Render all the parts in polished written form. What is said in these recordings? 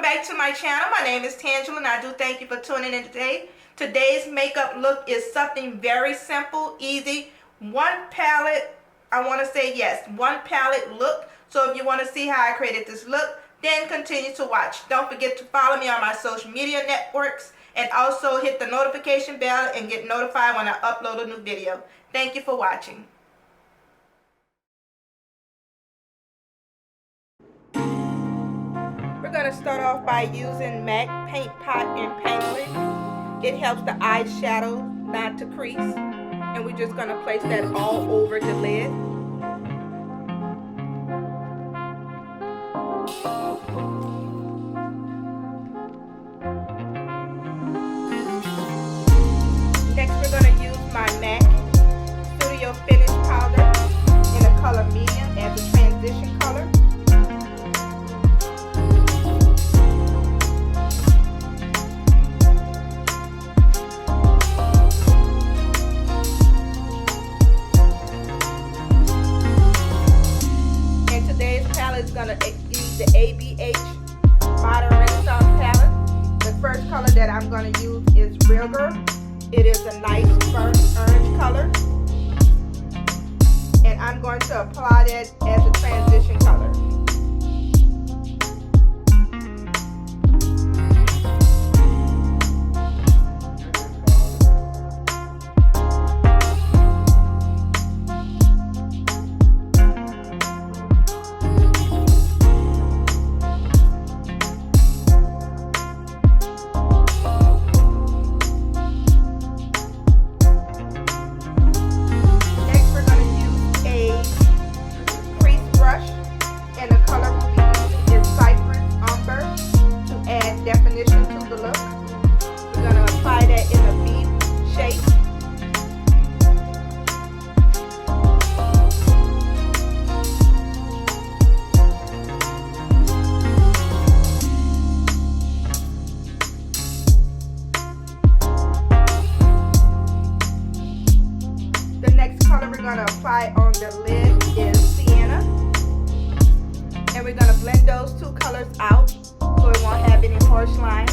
back to my channel. My name is Tangela and I do thank you for tuning in today. Today's makeup look is something very simple, easy. One palette, one palette look. So if you want to see how I created this look, then continue to watch. Don't forget to follow me on my social media networks and also hit the notification bell and get notified when I upload a new video. Thank you for watching. We're going to start off by using MAC Paint Pot and Painterly. It helps the eyeshadow not to crease. And we're just going to place that all over the lid. Next we're going to use my MAC Studio Finish Powder in the color medium as a transition color. Is going to use the ABH Modern Renaissance palette. The first color that I'm going to use is Rigor. It is a nice burnt orange color. And I'm going to apply that as a transition color. Definition to the look. We're going to apply that in a V shape. The next color we're going to apply on the lid is Sienna. And we're going to blend those two colors out so it won't have any harsh lines.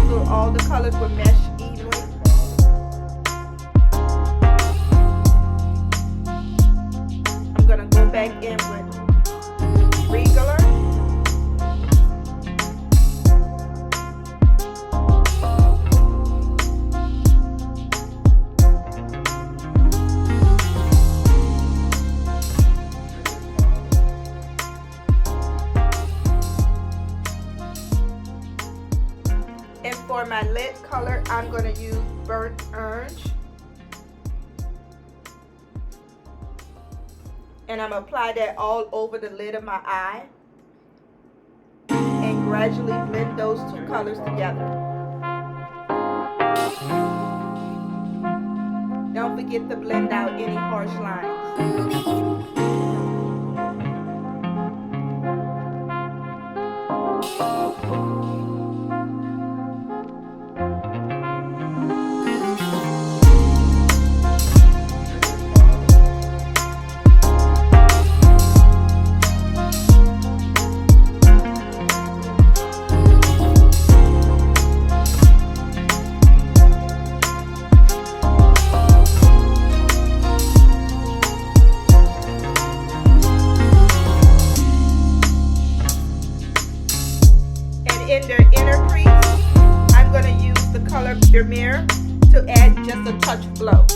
So all the colors will mesh evenly. I'm going to go back in with Regular. And for my lid color, I'm going to use Burnt Orange. And I'm going to apply that all over the lid of my eye. And gradually blend those two colors together. Don't forget to blend out any harsh lines. In the inner crease, I'm going to use the color Mirror to add just a touch of glow.